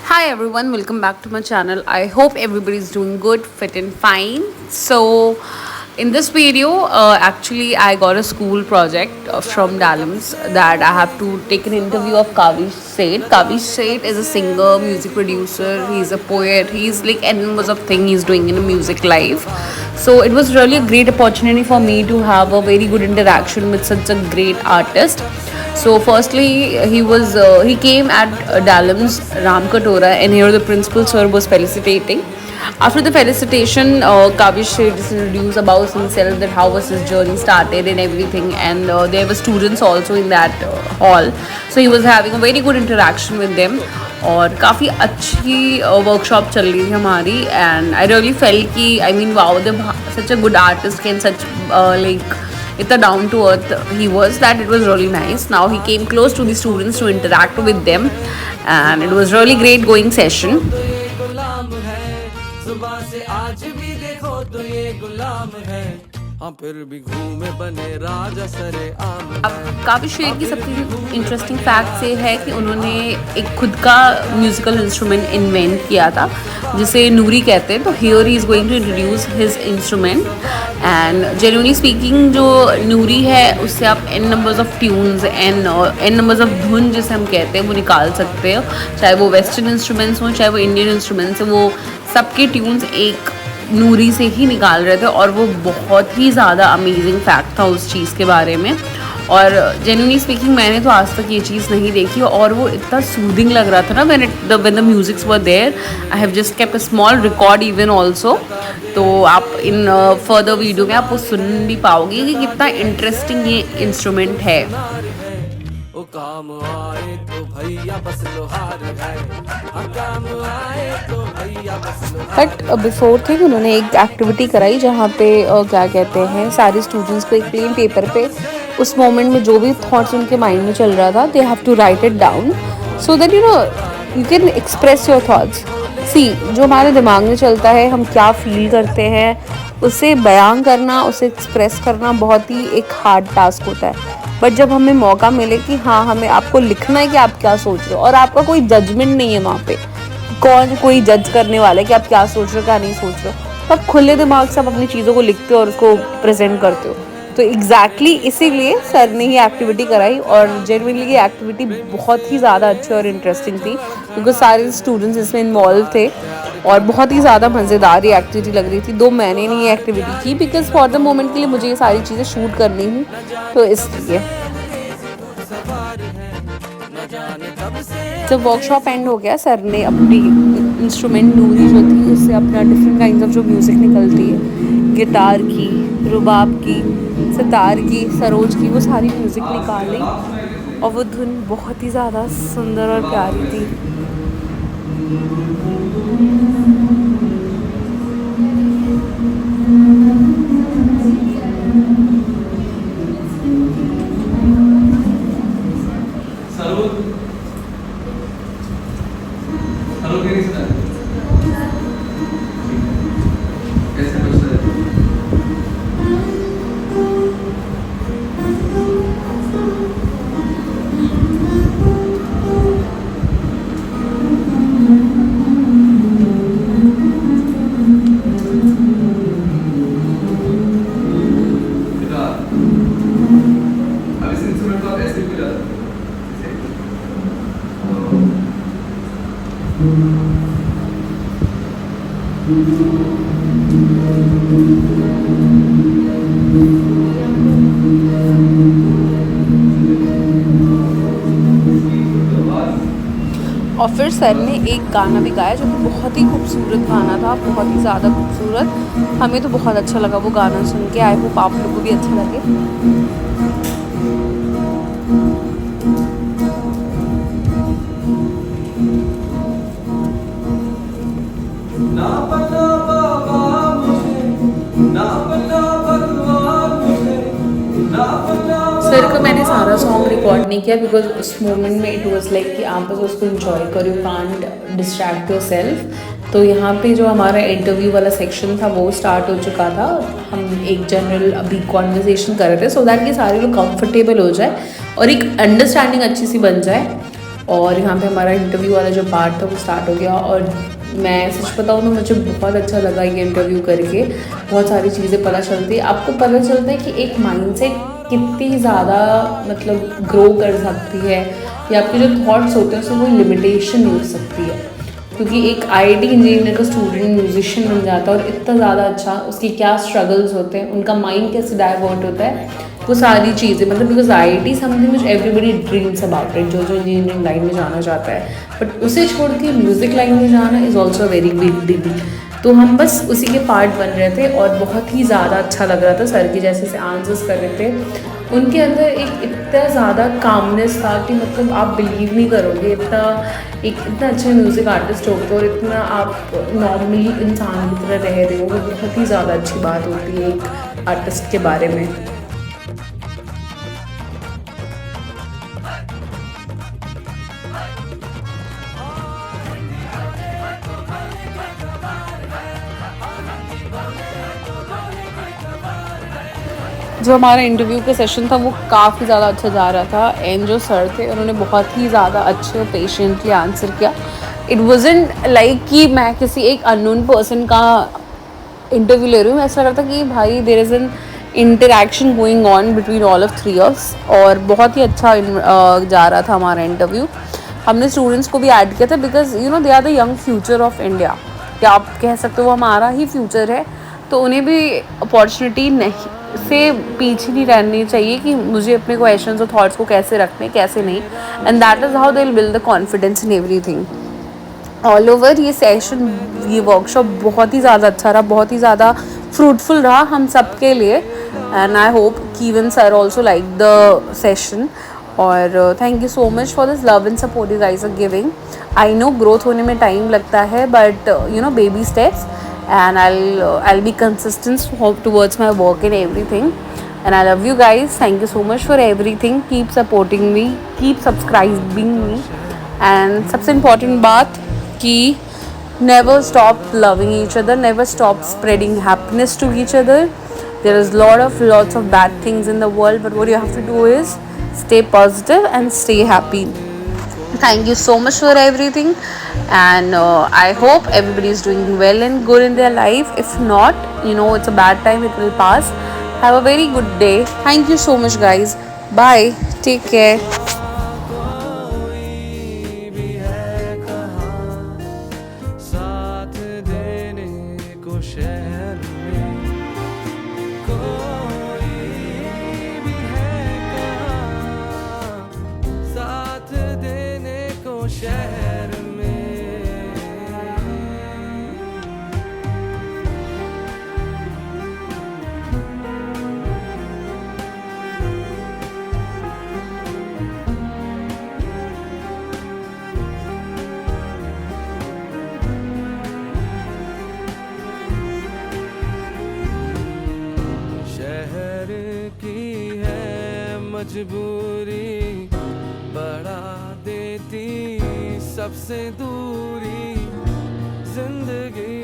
Hi everyone, welcome back to my channel. I hope everybody is doing good, fit and fine. So, in this video, actually I got a school project from Dalams that I have to take an interview of Kavish Seth. Kavish Seth is a singer, music producer, he's a poet, he's like n numbers of things he's doing in a music life. So it was really a great opportunity for me to have a very good interaction with such a great artist. So, firstly, he came at Dalam's Ram Katora, and here the principal sir was felicitating. After the felicitation, Kavish just introduced about himself, that how was his journey started and everything, and there were students also in that hall. So he was having a very good interaction with them. और काफ़ी अच्छी workshop चल रही थी हमारी and I really fail कि I mean wow the such a good artist can such like इतना down to earth he was, that it was really nice. Now he came close to the students to interact with them, and it was really great going session. अब काफ़ी shade की सबसे interesting fact ये है कि उन्होंने एक खुद का म्यूज़िकल इंस्ट्रूमेंट इन्वेंट किया था जिसे नूरी कहते हैं. तो here he is going to introduce his instrument and genuinely speaking जो नूरी है उससे आप an numbers of tunes an numbers of धुन जिसे हम कहते हैं वो निकाल सकते हो. चाहे वो वेस्टर्न इंस्ट्रूमेंट्स हों चाहे वो इंडियन इंस्ट्रूमेंट्स हैं, वो सबके ट्यून्स एक नूरी से ही निकाल रहे थे और वो बहुत ही ज़्यादा अमेजिंग फैक्ट था उस चीज़ के बारे में. और जेन्युइनली स्पीकिंग मैंने तो आज तक ये चीज़ नहीं देखी और वो इतना सूदिंग लग रहा था ना when the musics were there. I have just kept a small record even also. तो आप इन फर्दर वीडियो में आप वो सुन भी पाओगे कि कितना इंटरेस्टिंग ये इंस्ट्रूमेंट है. काम आए तो भैया बस लोहार है, काम आए तो भैया बस लोहार. बट बिफोर थिंग उन्होंने एक एक्टिविटी कराई जहाँ पे क्या कहते हैं सारे स्टूडेंट्स को एक प्लेन पेपर पे उस मोमेंट में जो भी थॉट्स उनके माइंड में चल रहा था they have to write it down so that you can express your thoughts. See जो हमारे दिमाग में चलता है, हम क्या फील करते हैं, उसे बयां करना, उसे एक्सप्रेस करना बहुत ही एक हार्ड टास्क होता है. बट जब हमें मौका मिले कि हाँ हमें आपको लिखना है कि आप क्या सोच रहे हो और आपका कोई जजमेंट नहीं है वहाँ पे, कौन कोई जज करने वाला है कि आप क्या सोच रहे हो क्या नहीं सोच रहे हो, तो आप खुले दिमाग से आप अपनी चीज़ों को लिखते हो और उसको प्रेजेंट करते हो. तो एग्जैक्टली इसीलिए सर ने ही एक्टिविटी कराई और जेन्युइनली ये एक्टिविटी बहुत ही ज़्यादा अच्छी और इंटरेस्टिंग थी क्योंकि सारे स्टूडेंट्स इसमें इन्वॉल्व थे और बहुत ही ज़्यादा मज़ेदार ये एक्टिविटी लग रही थी. दो मैंने नहीं ये एक्टिविटी की बिकॉज फॉर द मोमेंट के लिए मुझे ये सारी चीज़ें शूट करनी हूँ तो इसलिए. जब वर्कशॉप एंड हो गया सर ने अपनी इंस्ट्रूमेंट नूरी जो थी उससे अपना डिफरेंट काइंड ऑफ जो म्यूज़िक निकलती है, गिटार की, रुबाब की, सितार की, सरोज की, वो सारी म्यूज़िक निकाली और वो धुन बहुत ही ज़्यादा सुंदर और प्यारी थी. और फिर सर ने एक गाना भी गाया जो कि बहुत ही खूबसूरत गाना था, बहुत ही ज़्यादा खूबसूरत. हमें तो बहुत अच्छा लगा वो गाना सुन के. आई होप आप लोगों को भी अच्छा लगे. सर का मैंने सारा सॉन्ग रिकॉर्ड नहीं किया बिकॉज उस मोमेंट में इट वाज लाइक कि आप बस उसको इन्जॉय करो, you can't distract your self. तो यहाँ पे जो हमारा इंटरव्यू वाला सेक्शन था वो स्टार्ट हो चुका था. हम एक जनरल अभी कॉन्वर्सेशन कर रहे थे सो दैट कि सारे लोग कंफर्टेबल हो जाए और एक अंडरस्टैंडिंग अच्छी सी बन जाए. और यहाँ पे हमारा इंटरव्यू वाला जो पार्ट था वो स्टार्ट हो गया। और मैं सच बताऊँ तो मुझे बहुत अच्छा लगा ये इंटरव्यू करके। बहुत सारी चीज़ें पता चलती है, आपको पता चलता है कि एक माइंडसेट कितनी ज़्यादा मतलब ग्रो कर सकती है, या आपके जो थॉट्स होते हैं उसमें कोई लिमिटेशन नहीं हो सकती है। क्योंकि एक आईटी इंजीनियर का स्टूडेंट म्यूजिशियन बन जाता है और इतना ज़्यादा अच्छा, उसके क्या स्ट्रगल्स होते हैं, उनका माइंड कैसे डाइवर्ट होता है, वो सारी चीज़ें मतलब because IT something which everybody dreams about it, जो इंजीनियरिंग लाइन में जाना चाहता है, बट उसे छोड़ के म्यूज़िक लाइन में जाना is also very big deal. तो हम बस उसी के पार्ट बन रहे थे और बहुत ही ज़्यादा अच्छा लग रहा था। सर की जैसे से आंसर्स कर रहे थे, उनके अंदर एक इतना ज़्यादा कामनेस था कि मतलब आप बिलीव नहीं करोगे, इतना अच्छे म्यूज़िक आर्टिस्ट होते हो और इतना आप नॉर्मली इंसान की तरह रह रहे हो, वो बहुत ही ज़्यादा अच्छी बात होती है एक आर्टिस्ट के बारे में। जो हमारा इंटरव्यू का सेशन था वो काफ़ी ज़्यादा अच्छा जा रहा था, एंड जो सर थे उन्होंने बहुत ही ज़्यादा अच्छे और पेशेंटली आंसर किया। इट वाज़न्ट लाइक कि मैं किसी एक अननोन पर्सन का इंटरव्यू ले रही हूँ, ऐसा लग रहा था कि भाई there is an interaction going on between all of three of, और बहुत ही अच्छा जा रहा था हमारा इंटरव्यू। हमने स्टूडेंट्स को भी ऐड किया था because you know they are the young future of India, या आप कह सकते हो वो हमारा ही फ्यूचर है, तो उन्हें भी अपॉर्चुनिटी नहीं से पीछे नहीं रहनी चाहिए कि मुझे अपने क्वेश्चंस और थॉट्स को कैसे रखने कैसे नहीं, and that is how they will build the confidence in everything. All over ये सेशन, ये वर्कशॉप बहुत ही ज़्यादा अच्छा रहा, बहुत ही ज़्यादा फ्रूटफुल रहा हम सब के लिए, एंड आई होप कि even sir also like the session. और thank you so much for this love and support you guys are giving. I know growth होने में टाइम लगता है, but you know baby steps, and I'll be consistent towards my work and everything, and I love you guys. Thank you so much for everything. Keep supporting me, keep subscribing me, and सबसे important बात कि never stop loving each other, never stop spreading happiness to each other. There is lots of bad things in the world, but what you have to do is stay positive and stay happy. Thank you so much for everything, and I hope everybody is doing well and good in their life. If not, you know, it's a bad time, it will pass. Have a very good day. Thank you so much guys. Bye, take care. मजबूरी बढ़ा देती सबसे दूरी, जिंदगी